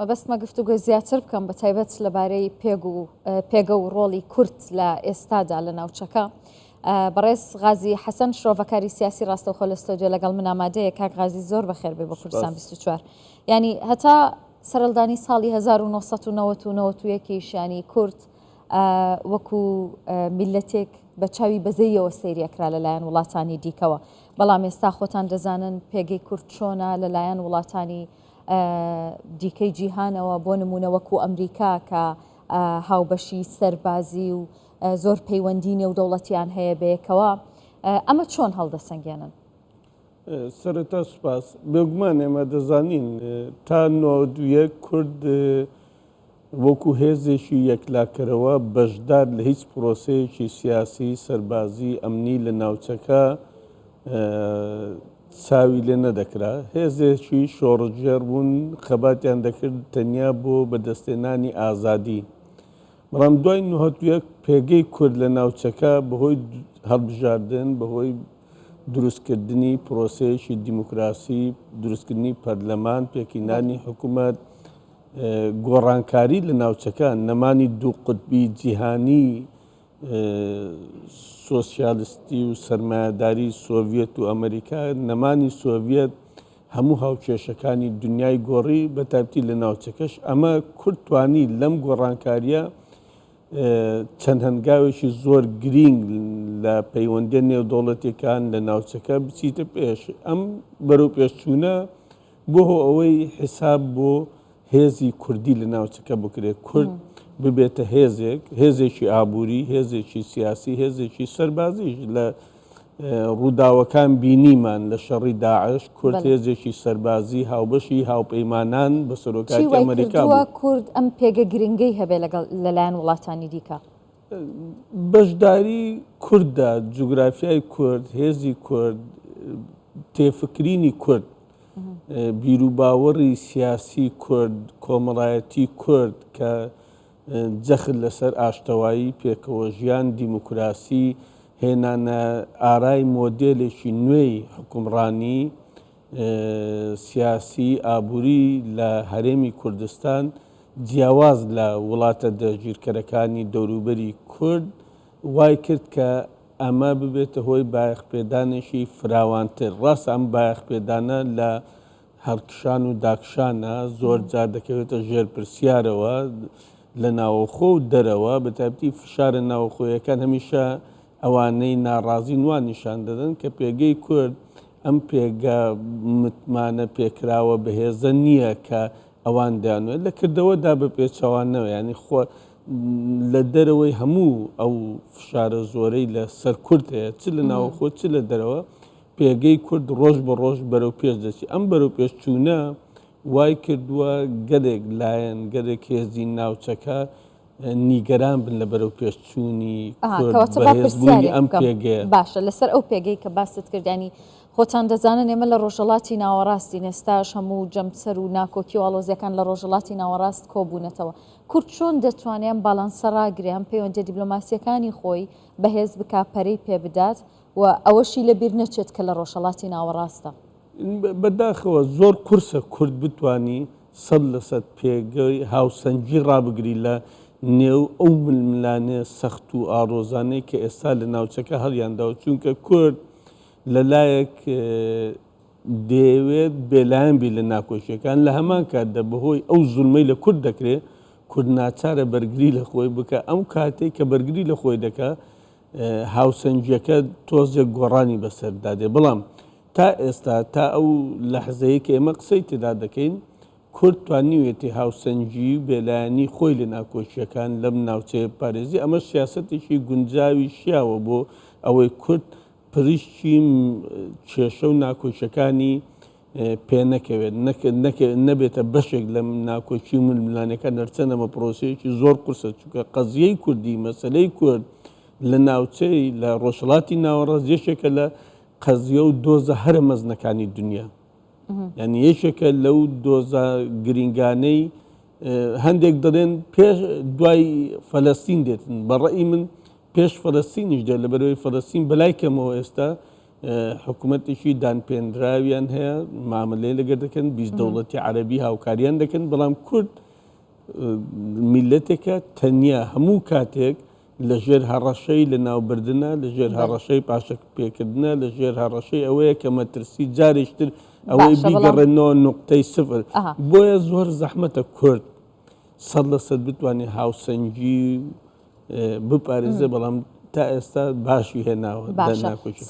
مەبەستمە گفتوگۆی زیاتر بکەم بە تایبەت لەبارەی پێگە و ڕۆڵی کورد لە ئێستادا لە ناوچەکە. بەڕێز غازی حەسەن شرۆڤەکاری سیاسی ڕاستەوخۆ لە ستۆدیۆ لەگەڵ من ئامادەیە. کاک غازی زۆر بەخێر بێ بە کوردستان 24. ینی هەتا سەرەڵدانی ساڵی 1990 ینی کورد وەکو میلەتێک بە چاوی بەزەیەوە سەیریەکرا لەلایەن وڵاتانی دیکەوە، بەڵام ئێستا خۆتان دەزانن پێگەی کورد چۆنە لەلایەن وڵاتانی دیکەی جیهانەوە، بۆ نمونە وەکو ئەمریکا کە هاوبەشی سەربازی و زۆر پەیوەندی و دەوڵەتیان هەیە بەیەکەوە. ئەمە چۆن هەڵدەسەنگێنن؟ سەرەتا سوپاس. بێگومان ئێمە دەزانین تا 91 کورد وەکو هێزێکی یەکلاکەرەوە بەشدار لە هیچ پرۆسەیەکی سیاسی سەربازی ئەمنی لە ناوچەکە چاوی لێ نەدەکرا. هێزێکی شۆڕجێر بوون، خەباتیان دەکرد تەنیا بۆ بەدەستێنانی ئازادی. بەڵام دوای 91 پێگەی کورد لە ناوچەکە بەهۆی هەڵبژاردن، بەهۆی دروستکردنی پرۆسەیەکی دیموکراسی، دروستکردنی پەرلەمان، پێکینانی حکوومەت، گۆڕانکاری لە ناوچەکە، نەمانی دوو قوتبی جیهانی سۆسیالیستی و سەرمایهداری سۆڤیەت و ئەمریکا، نەمانی سۆڤیەت، هەموو هاوکێشەکانی دنیای گۆڕی بە تایبەتی لە ناوچەکەش. ئەمە کورد توانی لەم گۆڕانکاریە چەند هەنگاوێکی زۆر گرنگ لە پەیوەندی نێودەوڵەتیەکان لە ناوچەکە بچیتە پێش. ئەم بەرەو پێشچوونە بۆ ئەوەی حساب بۆ هێزی کوردی لە ناوچەکە بکرێت، کورد ببێتە هێزێک، هێزێکی ئابووری، هێزێکی سیاسی، هێزێکی سەربازیش. لە ڕووداوەکان بینیمان لە شەڕی داعش کورد هێزێکی سەربازی هاوبەشی هاوپەیمانان بە سەرۆکاتی ئەمریکا بوو. کورد ئەم پێگە گرنگەی هەبێ لەلایەن وڵاتانی دیکە؟ بەشداری کوردە، جوگرافیای کورد، هێزی کورد، تێفکرینی کورد، بیرروباوەڕی سیاسی کورد، کۆمەڵایەتی کورد کە جەخت لەسەر ئاشتەوایی، پێکەوە ژیان، دیموکراسی، هێنانە ئارای مۆدێلێکی نوێی حکومڕانی سیاسی ئابووری لە هەرێمی کوردستان جیاواز لە وڵاتە دەژیرکەرەکانی دەوروبەری کورد وای کرد کە ئەمە ببێتە هۆی بایەخپێدانێکی فراوانتر. ڕاست ئەم بایەخپێدانە لە هەڵکشان و داکشانە زۆر جار دەکەوێتە ژێرپرسیارەوە لە ناوەخۆ و دەرەوە، بە تایبەتی فشارە ناوەخۆیەکان هەمیشە ئەوانەی ناڕازی نوان نیشان دەدەن کە پێگەی کورد ئەم پێگە متمانە پێکراوە بەهێزە نییە کە ئەوان دەیانوێت لە کردەوەدا بە پێچەوانەوە. ینی لە دەرەوەی هەموو ئەو فشارە زۆرەی لە سەر کورد هەیە، چ لە ناوەخۆ چ لە دەرەوە، پێگەی کورد ڕۆژ بە ڕۆژ بەرەو پێش دەچی. ئەم بەرەو پێشچوونە وای کردووە گەلێک لایەن گەلێک هێزی ناوچەکە نیگەران بن لە بەرەو پێشچوونی کورد ئەم پێگەیە. باشە، لەسەر ئەو پێگەی کە باست کردانی خۆتان دەزانن ئێمە لە ڕۆژهەڵاتی ناوەڕاستی ئێستاش هەموو جەمسەر و ناکۆکی و ئاڵۆزیەکان لە ڕۆژهەڵاتی ناوەڕاست کۆبوونەتەوە. کورد چۆن دەتوانێت باڵانسە ڕاگرێ ئەم پەیوەندیە دیبلۆماسیەکانی خۆی بەهێز بک پەرەی پێ بدات و ئەوەشی لەبیر نەچێت کە لە ڕۆژهەڵاتی ناوەڕاستە؟ بەداخەوە زۆر کورسە کورد بتانی 100% پێگەی هاوسەنگی ڕابگری لە نێو ئەو ململانێ سەخت و ئاڕۆزانەی کە ئێستا لە ناوچەکە هەڵیانداوە، چونکە کورد لەلایەک دەیەوێت بێلایەن بی لە ناکۆشیەکان، لە هەمان کاتدا بەهۆی ئەو زوڵمەی لە کورد دەکرێت کورد ناچارە بەرگری لە خۆی بکە. ئەم کاتێک کە بەرگری لە خۆی دەکە هاوسەنگیەکە تۆزێک گۆڕانی بەسەردادێ. بەڵام تا ئێستا تا ئەو لەحزەیە کە ئێمە قسەی تێدا دەکەین کورد توانیوێتی هاوسەنگی بێلایەنی خۆی لە ناکۆشیەکان لەم ناوچەیە پارێزی. ئەمە سیاسەتێکی گونجاوی شیاوە بۆ ئەوەی کورد پریشتی کێشە و ناکۆشیەکانی پێ نەکەوێت، نەبێتە بەشێک لە ناکۆچی ململانەکان. نەرچەندەمە پرۆسەیەکی زۆر قورسە، چونکە قەزیەی کوردی، مەسەلەی کورد لە ناوچەی لە ڕۆژهەڵاتی ناوەڕاست یەکێکە لە قەزیە و دۆزە هەرە مەزنەکانی دنیا. یعنی یەکێکە لەو دۆزە گرنگانەی هەندێک دەڵێن پێش دوای فەلەستین دێتن. بەڕێی من پێش فەلەستینیش دێت، لەبەرەوەی فەلەستین بەلای کەمەوە ئێستا حکوومەتێکی دانپێنراویان هەیە مامەلەی لەگەر دەکەن بیست دەوڵەتی عەرەبی هاوکاریان دەکەن بەڵام کورد میلەتێکە تەنیا هەموو کاتێک لە ژێر هەڕەشەی لە ناوبردنە لە ژێر هەڕەشەی پاشە پێکردنە لە ژێر هەڕەشەی ئەوەیە کە مەترسی جارێشتر ئەوەی بیگەڕێنەوە نقطەی سفر بۆیە زۆر زەحمەتە کورد 100% بتوانێت هاوسەنگی بپارێزە بەڵام تا ئێستا باشی هێناوە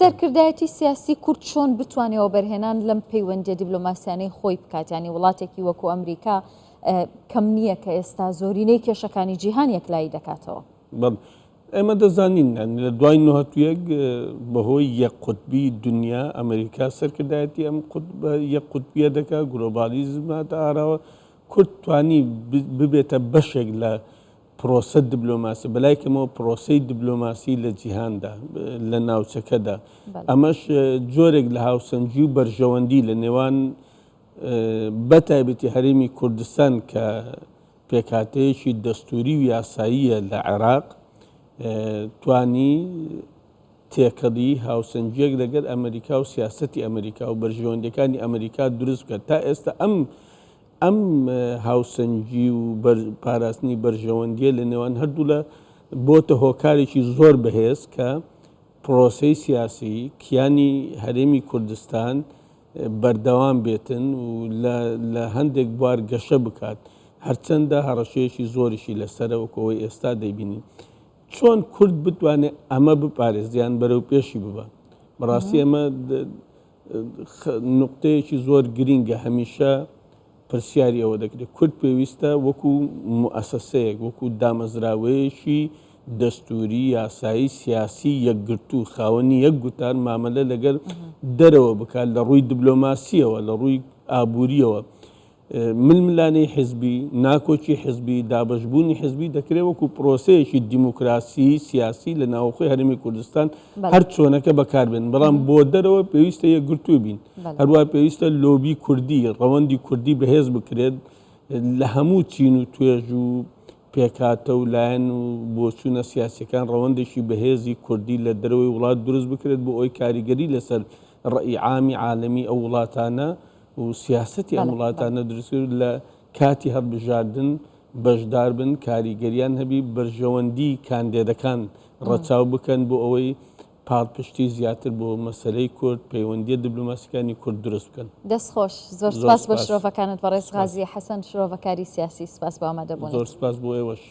سەرکردایەتی سیاسی کورد چۆن بتوانێەوە بەرهێنان لەم پەیوەندە دیبلۆماسیانەی خۆی بکات ینی وڵاتێکی وەکو ئەمریکا کەم نییە کە ئێستا زۆرینەی کێشەکانی جیهان یەکلایی دەکاتەوە ئێمە دەزانین لە دوای نوهەتویەک بەهۆی یەک قوتبی دنیا ئەمریکا سەرکردایەتی ئەم یەک قوتبیە دەکات گلۆبالیزماتە ئاراوە کورد توانی ببێتە بەشێک لە پرۆسە دیبلۆماسی بەلایکەمەوە پرۆسەی دیبلۆماسی لە جیهاندا لە ناوچەکەدا ئەمەش جۆرێک لە هاوسەنگی و بەرژەوەندی لە نێوان بەتایبەتی هەرێمی کوردستان کە پێکهاتەیەکی دەستوری و یاساییە لە عێراق توانی تێکەڵی هاوسەنگیەک لەگەر ئەمریکا و سیاسەتی ئەمریکا و بەرژەوەندەکانی ئەمریکا دروست بکات تا ئێستا ئەم هاوسەنگی و پاراستنی بەرژەوەندیە لە نێوان هەردوو لە بۆتە هۆکارێکی زۆر بەهێز کە پرۆسەی سیاسی کیانی هەرێمی کوردستان بەردەوام بێتن و لە هەندێک بوار گەشە بکات هەرچەندە هەڕەشەیەکی زۆریشی لەسەرەوەکەوەی ئێستا دەیبینین چۆن کورد بتوانێت ئەمە بپارێزیان بەرەو پێشی ببە بەڕاستی ئەمە نقطەیەکی زۆر گرینگە هەمیشە پرسیاری ئەوە دەکرێت کورد پێویستە وەکو موسسەیەک وەکو دامەزراوەیەکی دەستوری یاسایی سیاسی یەکگرتو خاوەنی یەک گوتار مامەلە لەگەر دەرەوە بکات لە ڕووی دیبلۆماسیەوە لە ڕووی ئابوووریەوە ململانەی حزبی ناکۆکی حزبی دابەشبوونی حزبی دەکرێت وەکو پرۆسەیەکی دیموکراسی سیاسی لە ناوخۆی هەرێمی کوردستان هەر چۆنەکە بەکاربێن بەڵام بۆ دەرەوە پێویستە یەکگرتوو بین هەروە پێویستە لۆبی کوردی ڕەوەندی کوردی بەهێز بکرێت لە هەموو چین و توێژ و پێکاتە و لایەن و بۆچوونە سیاسەکان ڕەوەندێکی بەهێزی کوردی لە دەرەوەی وڵات دروست بکرێت بۆ ئەوی کاریگەری لەسەر ڕەئی عامی عالەمی ئەو وڵاتانە و سیاسەتی ئەم وڵاتانە دروست لە کاتی هەڵبژاردن بەشدار بن کاریگەریان هەبی بەرژەوەندی کاندێدەکان ڕەچاو بکەن بۆ ئەوەی پاڵپشتی زیاتر بۆ مەسەلەی کورد پەیوەندیە دیبلۆماسیەکانی کورد دروست بکەن دەستخۆش زۆر سپاس بە شرۆڤەکانت بەڕێز غازی حەسەن شرۆڤەکاری سیاسی سپاس بۆ ئامادەبوونیت زۆر سپاس بۆ ئێوەش